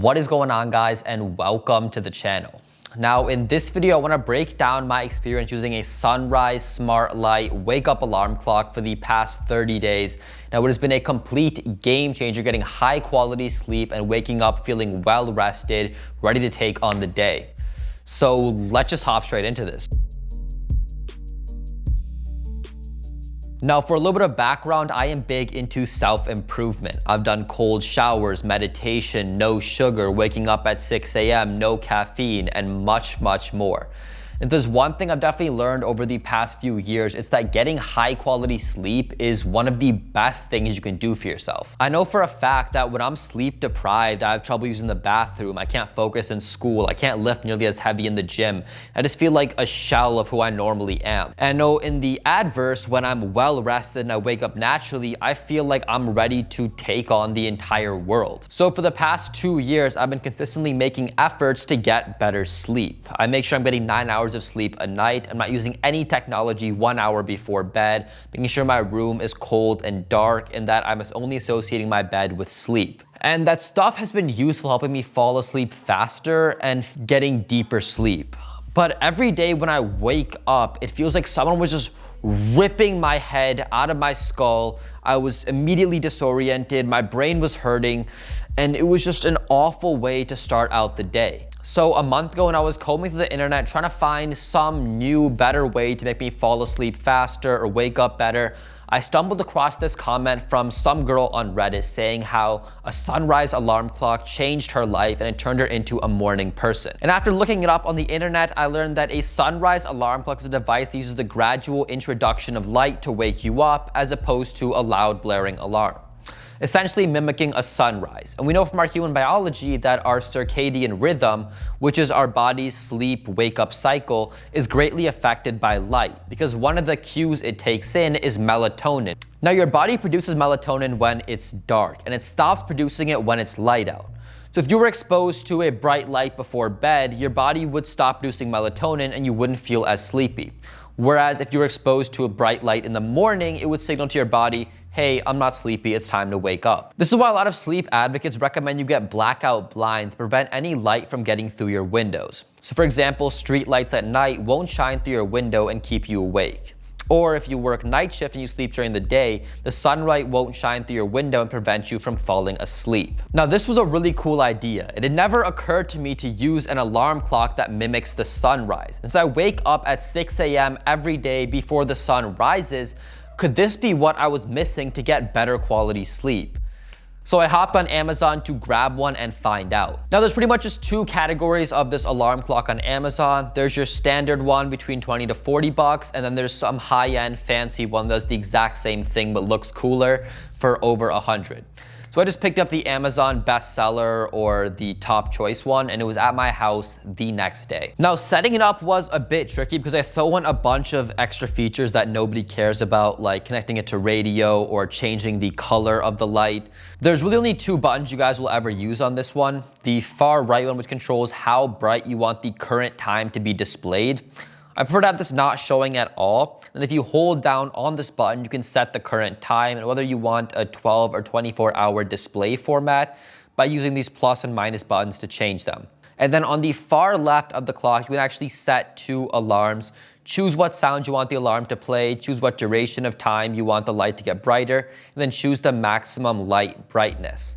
What is going on, guys, and welcome to the channel. Now in this video, I want to break down my experience using a sunrise smart light wake up alarm clock for the past 30 days. Now it has been a complete game changer, getting high quality sleep and waking up feeling well rested, ready to take on the day. So let's just hop straight into this. Now, for a little bit of background, I am big into self-improvement. I've done cold showers, meditation, no sugar, waking up at 6 a.m., no caffeine, and much, much more. If there's one thing I've definitely learned over the past few years, it's that getting high quality sleep is one of the best things you can do for yourself. I know for a fact that when I'm sleep deprived, I have trouble using the bathroom, I can't focus in school, I can't lift nearly as heavy in the gym. I just feel like a shell of who I normally am. And I know in the adverse, when I'm well rested and I wake up naturally, I feel like I'm ready to take on the entire world. So for the past 2 years, I've been consistently making efforts to get better sleep. I make sure I'm getting 9 hours of sleep a night. I'm not using any technology 1 hour before bed, making sure my room is cold and dark, and that I'm only associating my bed with sleep. And that stuff has been useful, helping me fall asleep faster and getting deeper sleep. But every day when I wake up, it feels like someone was just ripping my head out of my skull. I was immediately disoriented, my brain was hurting, and it was just an awful way to start out the day. So a month ago, when I was combing through the internet trying to find some new, better way to make me fall asleep faster or wake up better, I stumbled across this comment from some girl on Reddit saying how a sunrise alarm clock changed her life and it turned her into a morning person. And after looking it up on the internet, I learned that a sunrise alarm clock is a device that uses the gradual introduction of light to wake you up as opposed to a loud blaring alarm, essentially mimicking a sunrise. And we know from our human biology that our circadian rhythm, which is our body's sleep wake up cycle, is greatly affected by light because one of the cues it takes in is melatonin. Now your body produces melatonin when it's dark and it stops producing it when it's light out. So if you were exposed to a bright light before bed, your body would stop producing melatonin and you wouldn't feel as sleepy. Whereas if you were exposed to a bright light in the morning, it would signal to your body, hey, I'm not sleepy, it's time to wake up. This is why a lot of sleep advocates recommend you get blackout blinds to prevent any light from getting through your windows. So for example, street lights at night won't shine through your window and keep you awake. Or if you work night shift and you sleep during the day, the sunlight won't shine through your window and prevent you from falling asleep. Now this was a really cool idea. It had never occurred to me to use an alarm clock that mimics the sunrise. And so I wake up at 6 a.m. every day before the sun rises. Could this be what I was missing to get better quality sleep? So I hopped on Amazon to grab one and find out. Now there's pretty much just two categories of this alarm clock on Amazon. There's your standard one between 20 to 40 bucks, and then there's some high-end fancy one that does the exact same thing but looks cooler for over 100. So I just picked up the Amazon bestseller or the top choice one, and it was at my house the next day. Now setting it up was a bit tricky because I throw in a bunch of extra features that nobody cares about, like connecting it to radio or changing the color of the light. There's really only 2 buttons you guys will ever use on this one. The far right one, which controls how bright you want the current time to be displayed. I prefer to have this not showing at all. And if you hold down on this button, you can set the current time and whether you want a 12 or 24 hour display format by using these plus and minus buttons to change them. And then on the far left of the clock, you can actually set 2 alarms. Choose what sound you want the alarm to play, choose what duration of time you want the light to get brighter, and then choose the maximum light brightness.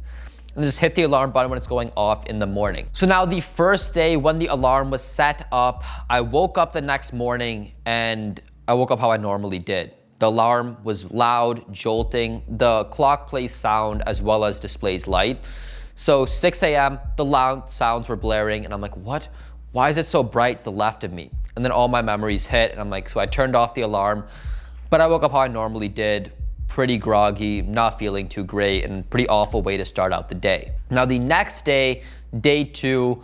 And just hit the alarm button when it's going off in the morning. So now the first day when the alarm was set up, I woke up the next morning and I woke up how I normally did. The alarm was loud, jolting. The clock plays sound as well as displays light. So 6 a.m., the loud sounds were blaring and I'm like, what? Why is it so bright to the left of me? And then all my memories hit and I'm like, so I turned off the alarm, but I woke up how I normally did. Pretty groggy, not feeling too great, and pretty awful way to start out the day. Now the next day, day 2,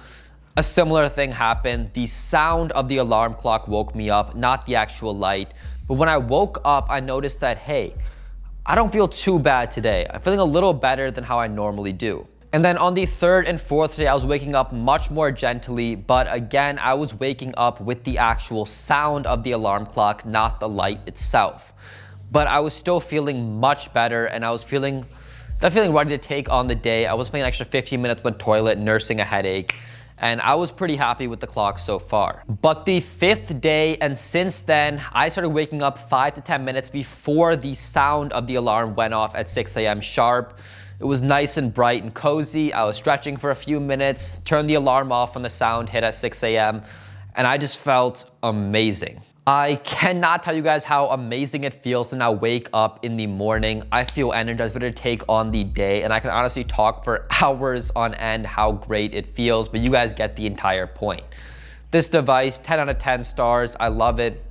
a similar thing happened. The sound of the alarm clock woke me up, not the actual light. But when I woke up, I noticed that, hey, I don't feel too bad today. I'm feeling a little better than how I normally do. And then on the 3rd and 4th day, I was waking up much more gently, but again, I was waking up with the actual sound of the alarm clock, not the light itself. But I was still feeling much better and I was feeling that feeling ready to take on the day. I was playing an extra 15 minutes on the toilet, nursing a headache, and I was pretty happy with the clock so far. But the 5th day, and since then, I started waking up 5 to 10 minutes before the sound of the alarm went off at 6 a.m. sharp. It was nice and bright and cozy. I was stretching for a few minutes, turned the alarm off when the sound hit at 6 a.m., and I just felt amazing. I cannot tell you guys how amazing it feels to now wake up in the morning. I feel energized, ready to take on the day, and I can honestly talk for hours on end how great it feels, but you guys get the entire point. This device, 10 out of 10 stars. I love it.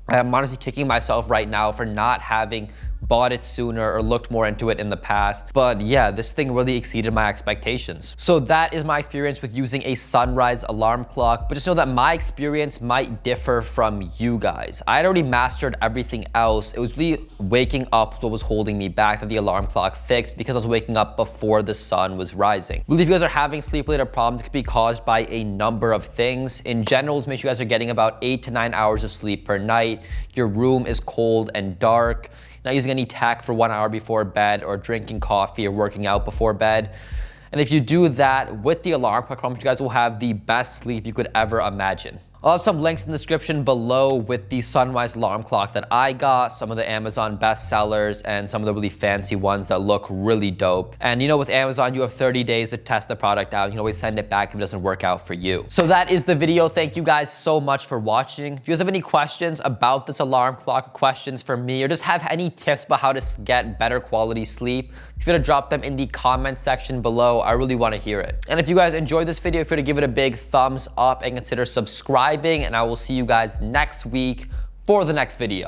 I'm honestly kicking myself right now for not having bought it sooner or looked more into it in the past. But yeah, this thing really exceeded my expectations. So that is my experience with using a sunrise alarm clock, but just know that my experience might differ from you guys. I had already mastered everything else. It was really waking up what was holding me back that the alarm clock fixed, because I was waking up before the sun was rising. Really, if you guys are having sleep-related problems, it could be caused by a number of things. In general, just make sure you guys are getting about 8 to 9 hours of sleep per night. Your room is cold and dark. Not using any tech for 1 hour before bed, or drinking coffee or working out before bed. And if you do that with the alarm clock, I promise you guys will have the best sleep you could ever imagine. I'll have some links in the description below with the sunrise alarm clock that I got, some of the Amazon bestsellers, and some of the really fancy ones that look really dope. And you know, with Amazon, you have 30 days to test the product out. You can always send it back if it doesn't work out for you. So that is the video. Thank you guys so much for watching. If you guys have any questions about this alarm clock, questions for me, or just have any tips about how to get better quality sleep, if you're gonna drop them in the comment section below, I really wanna hear it. And if you guys enjoyed this video, if you're to give it a big thumbs up and consider subscribing, and I will see you guys next week for the next video.